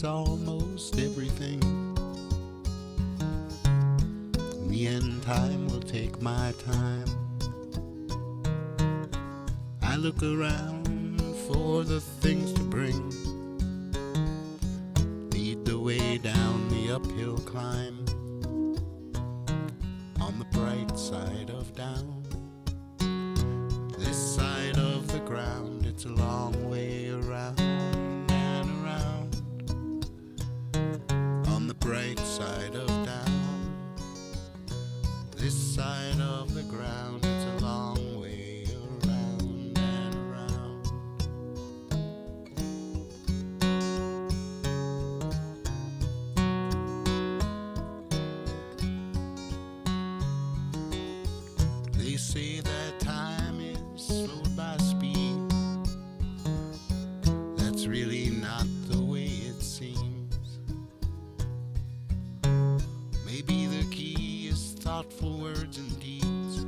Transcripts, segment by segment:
fix almost everything. In the end, time will take my time. I look around for the things to bring, lead the way down the uphill climb. On the bright side of down, this side of the ground, it's a long way around and around. On the bright side of down, this side of the ground, it's a long way around and around. They say that time is slowed by speed. That's really not the way it seems. Maybe the key is thoughtful words and deeds.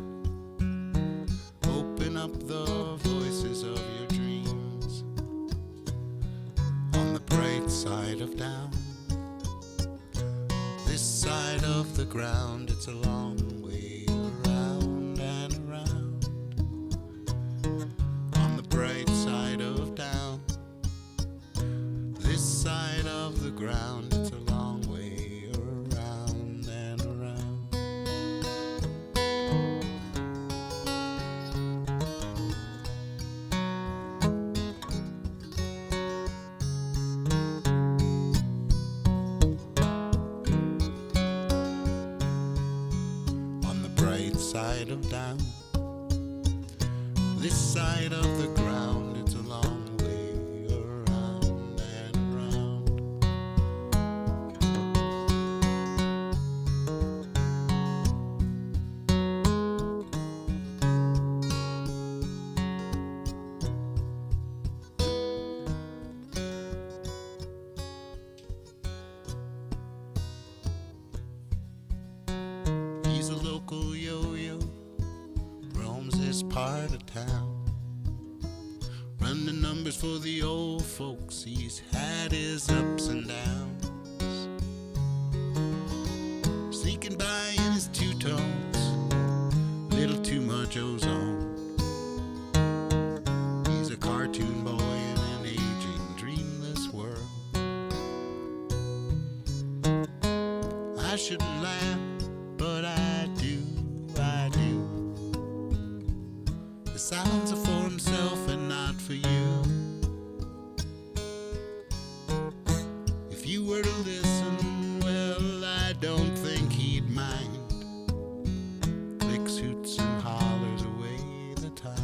Open up the voices of your dreams. On the bright side of down, this side of the ground, it's a long way around and around. On the bright side of down, this side of the ground, it's a long way around and around. On the bright side of down, this side of the ground, it's a long way around and around. He's a local yo-yo, roams this part of town, running numbers for the old folks. He's had his ups and downs, sneaking by in his two-tones, little too much ozone. He's a cartoon boy in an aging, dreamless world. I shouldn't laugh, but I do, I do. The sounds are for himself and not for you. If you were to listen, well, I don't think he'd mind. Clicks, hoots, and hollers away the time.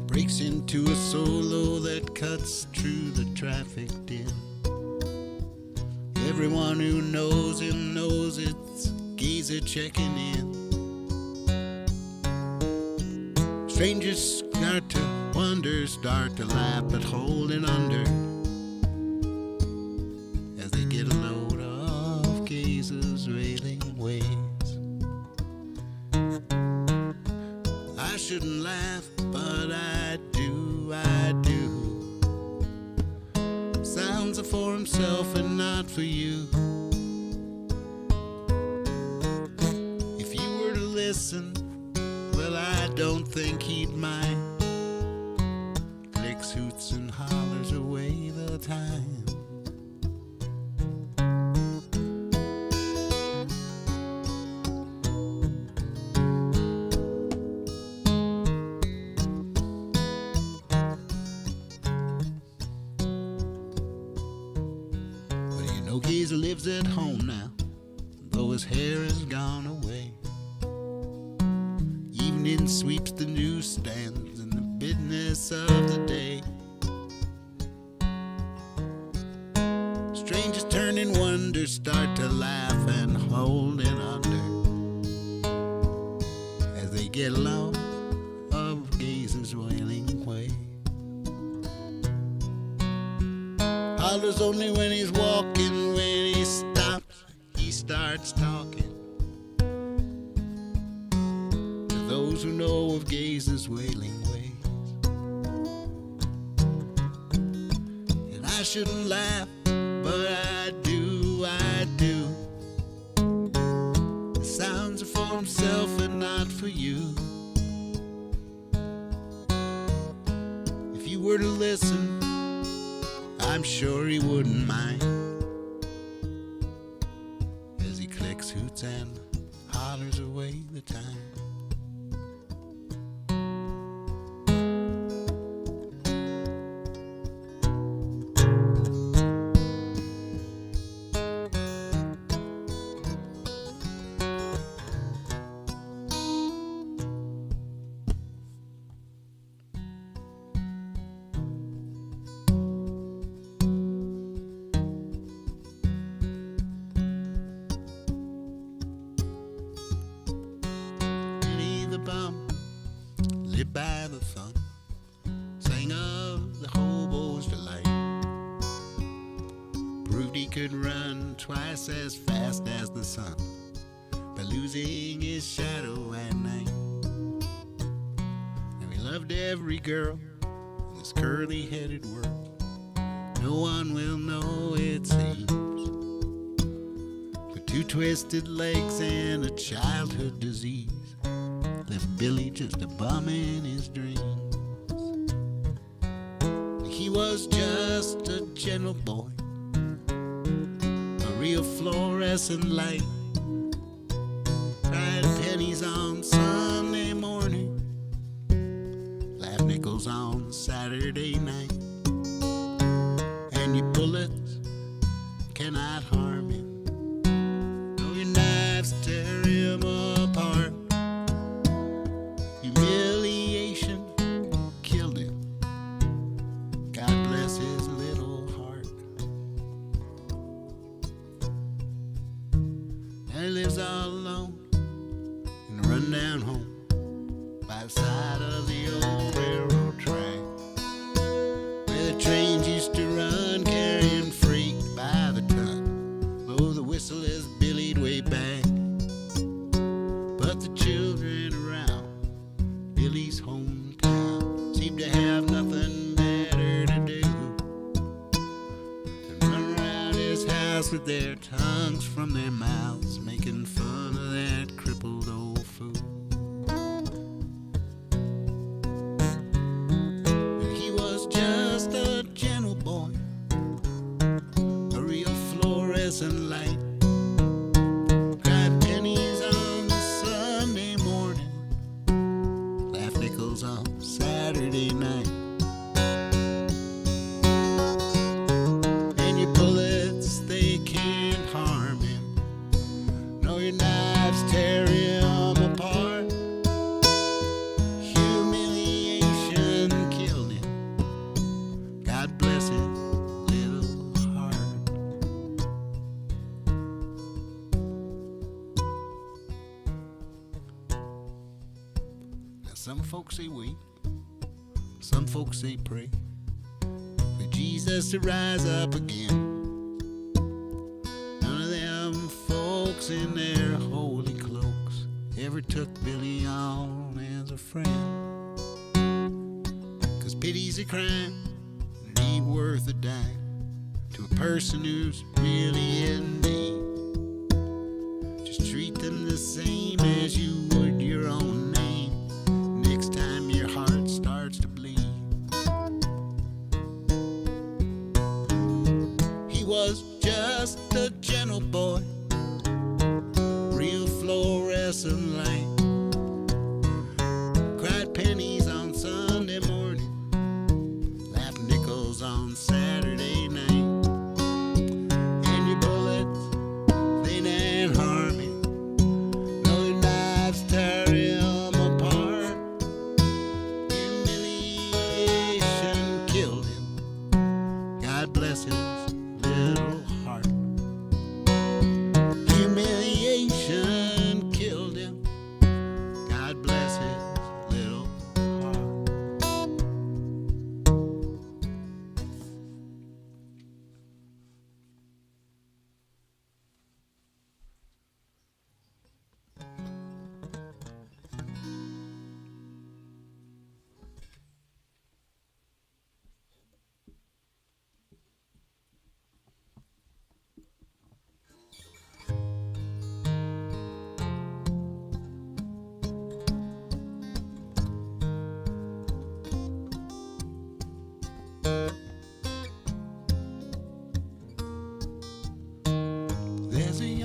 Breaks into a solo that cuts through the traffic din. Everyone who knows him knows it's Geezer checking in. Strangers start to wonder, start to laugh, but holding under as they get a load of Geezer's railing ways. I shouldn't laugh, but I do, I do. Sounds are for himself and not for you. If you were to listen, well, I don't think he'd mind. Clicks, hoots, and hollers away the time. Geezer lives at home now, though his hair has gone away. Evening sweeps the newsstands and the business of the day. Strangers burning wonder start to laugh and hold it under as they get low of Gaze's wailing way. Hollers only when he's walking, when he stops, he starts talking to those who know of Gaze's wailing ways. And I shouldn't laugh, but I do, I do. The sounds are for himself and not for you. If you were to listen, I'm sure he wouldn't mind as he clicks, hoots, and hollers away the time. Lived by the fun, sang of the hobo's delight, proved he could run twice as fast as the sun by losing his shadow at night. And he loved every girl in this curly-headed world. No one will know, it seems, but two twisted legs and a childhood disease left Billy just a bum in his dreams. He was just a gentle boy, a real fluorescent light, cried pennies on Sunday morning, laughed nickels on Saturday night. And your bullets cannot harm him, no, your knives tear him apart. Humiliation killed him, God bless his little heart. Now he lives all alone in a rundown home by the side of the old railroad track, where the trains used to run carrying freight by the ton. Oh, the whistle is billied way back, but the children around Billy's hometown seem to have nothing better to do than run around his house with their tongues from their mouths, making fun of that crippled old fool. And he was just a gentle boy, a real fluorescent light, cried pennies on Sunday morning, nickels on Saturday night. And your bullets, they can't harm him, no, your knives tear him apart. Humiliation killed him, God bless his little heart. Now some folks say wait, some folks say pray for Jesus to rise up again. None of them folks in their holy cloaks ever took Billy on as a friend, 'cause pity's a crime and it ain't worth a dime to a person who's really in need. Just treat them the same as you would your own name next time your heart starts to bleed. He was just a gentle boy, real fluorescent light, cried pennies on Sunday morning, laughed nickels on Saturday night. And your bullets, they didn't harm him, no, your knives tear him apart. Humiliation killed him, God bless his little heart.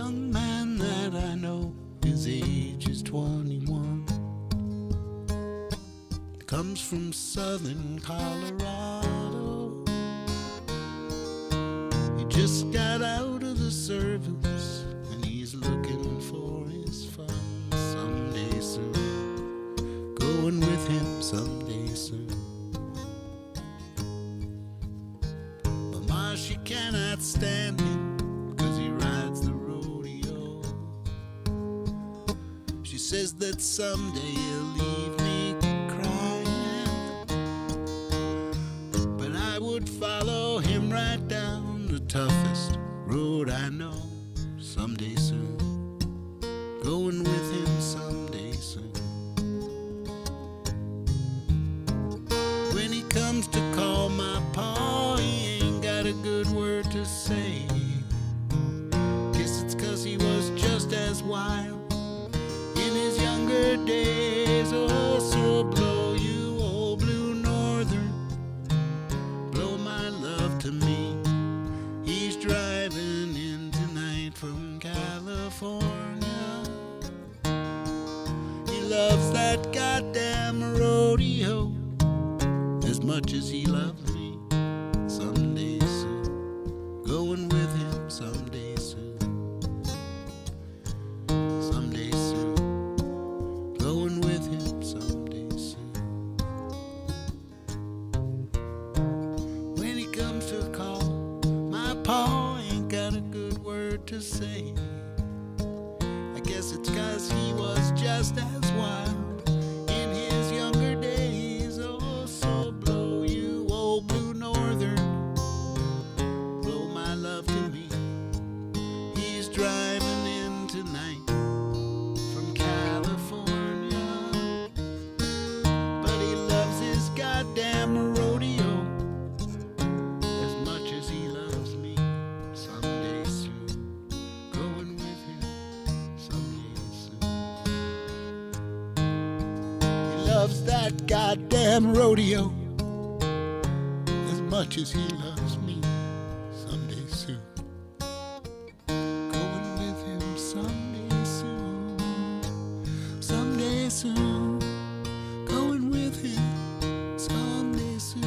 young man that I know, his age is 21. Comes from southern Colorado. He just got out of the service and he's looking for his fun someday soon. Going with him someday soon. But Ma, she cannot stand him 'cause he rides the rodeo. She says that someday he'll leave me crying, but I would follow him right down the toughest road I know someday soon. Going with him someday soon. When he comes to call my pa, he ain't got a good word to say. Guess it's 'cause he was just as wild in his younger days. Oh, so blow you old blue northern, blow my love to me. He's driving in tonight from California. He loves that goddamn rodeo as much as he loves me someday soon. Going with him someday soon. Someday soon. Going with him someday soon. When he comes to call, my pa ain't got a good word to say. I guess it's 'cause he was just as wild in his younger days. Oh, so blow you old blue northern, blow my love to me. He's driving in tonight from California, but he loves his goddamn rodeo as much as he loves me someday soon. Going with him someday soon. He loves that goddamn rodeo as much as he loves me someday soon. Going with him someday soon. Someday soon. Going with him someday soon.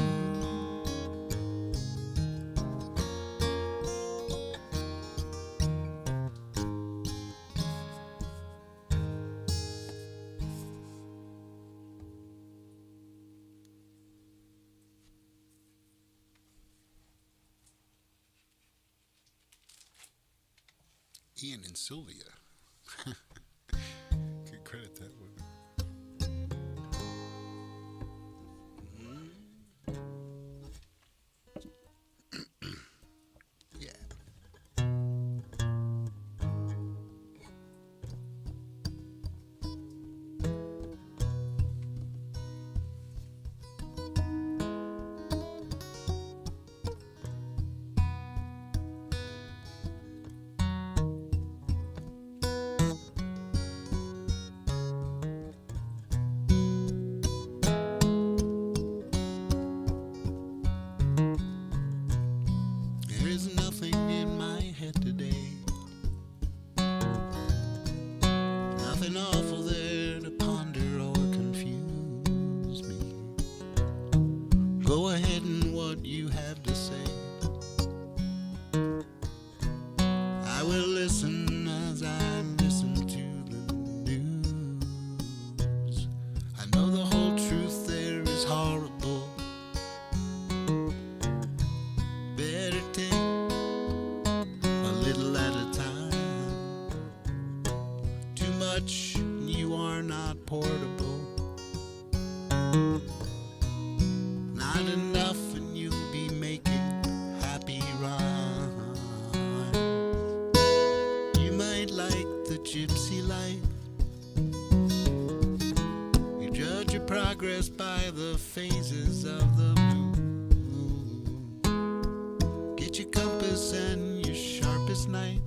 Ian and Sylvia. Could credit that one. Yeah. There is nothing in my head today. Nothing awful there to ponder or confuse me. Go ahead and what you have to say, I will listen as I listen to the news. I know the whole truth there is horrible. Better take a little at a time. Too much, you are not portable. Not enough, and you'll be making happy rhymes. You might like the gypsy life. You judge your progress by the phases of the moon. Get your compass and your sharpest knife.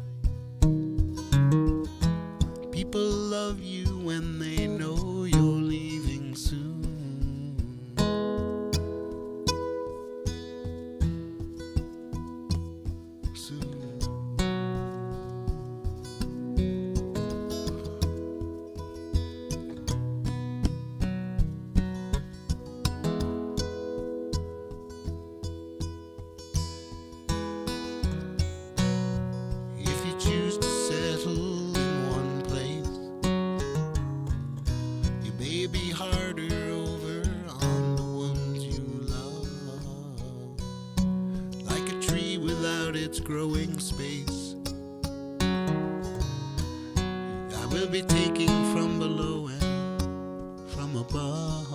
People love you when they know you're leaving soon. Soon. will be taking from below and from above.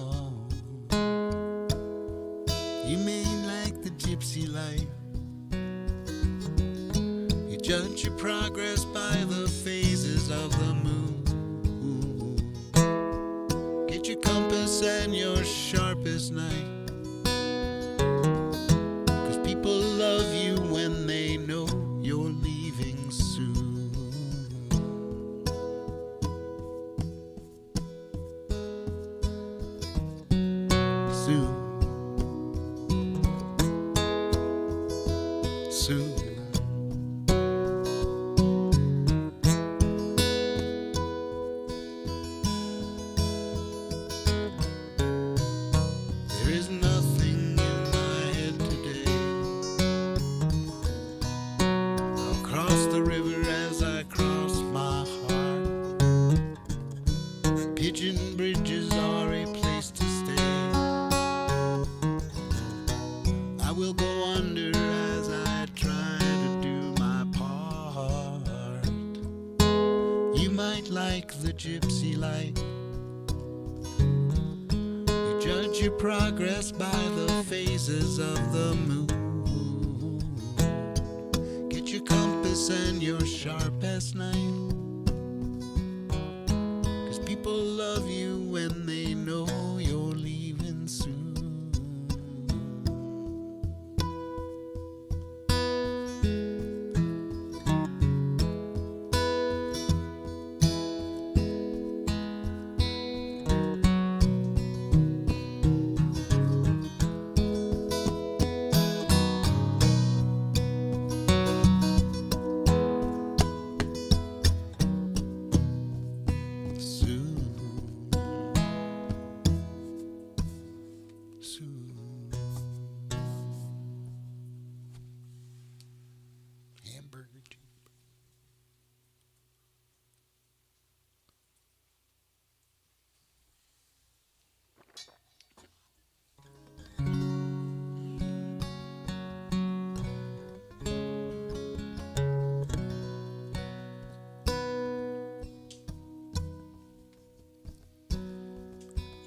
You may like the gypsy life. You judge your progress by the phases of the moon. Get your compass and your sharpest knife. 'Cause people love you when they know you're leaving soon. Soon. Soon. There is nothing in my head today. I'll cross the river as I cross my heart. Pigeon bridges are a place to stay. I will go under as I try to do my part. You might like the gypsy life. You judge your progress by the phases of the moon. Get your compass and your sharpest knife. 'Cause people love you when they know you're leaving soon. Hamburger cheap.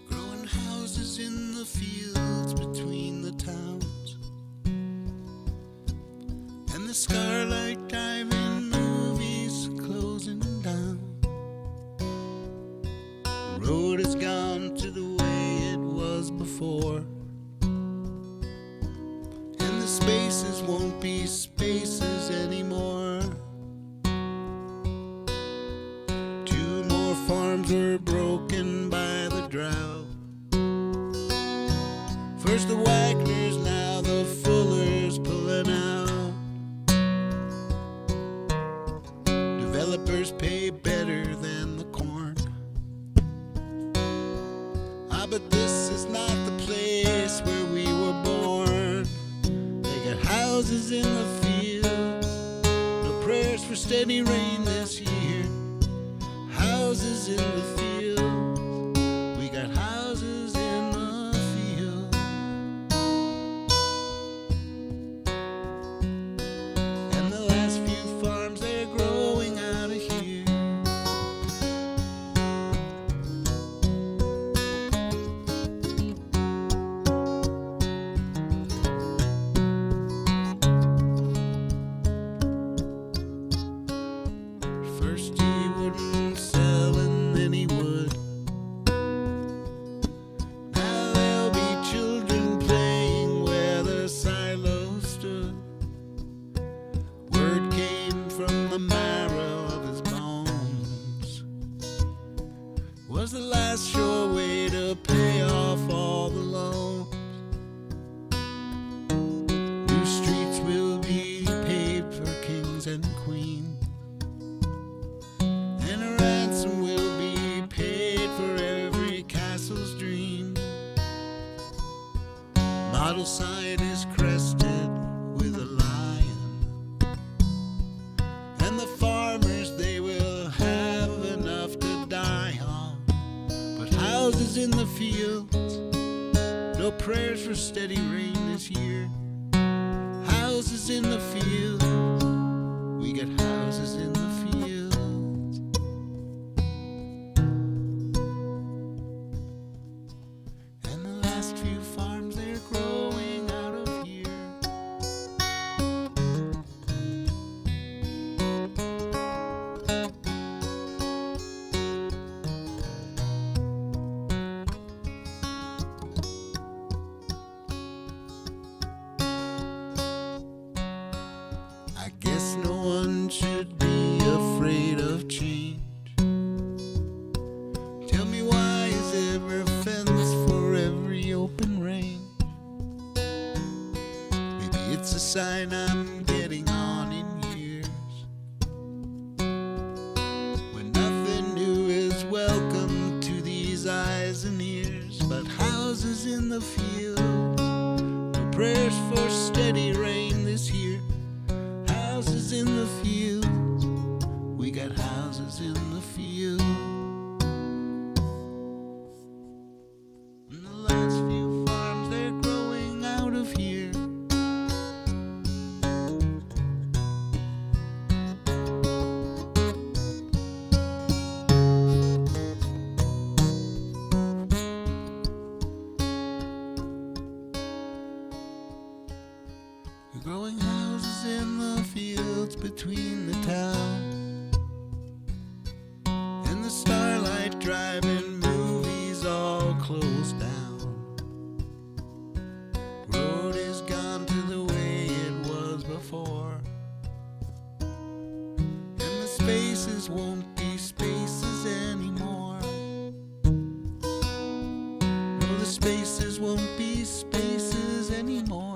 Growing houses in the fields between the towns, and the Starlight Dive-In movies closing down. The road has gone to the way it was before, and the spaces won't be spaces anymore. 2 more farms were broken by the drought. First the Wagners, now the Fullers pulling out. Developers pay better than the corn. But this is not the place where we were born. They got houses in the fields, no prayers for steady rain this year. Houses in the fields, we got houses in the fields. And the last few farms, they're growing out of here. First he wouldn't sell and then he would. Now there'll be children playing where the silos stood. Word came from the marrow of his bones. Was the last sure way to pay off all the loans. New streets will be paved for kings and queens. And a ransom will be paid for every castle's dream. Model sign is crested with a lion. And the farmers, they will have enough to die on. But houses in the fields, no prayers for steady rain this year. Houses in the fields, we got houses in the fields. houses in the fields. No prayers for steady rain this year. Houses in the fields. We got houses in the fields. And the last few farms, they're growing out of here. We're growing houses in the fields between the town and the Starlight Drive-in movies all closed down. Road is gone to the way it was before, and the spaces won't be spaces anymore. No, the spaces won't be spaces anymore.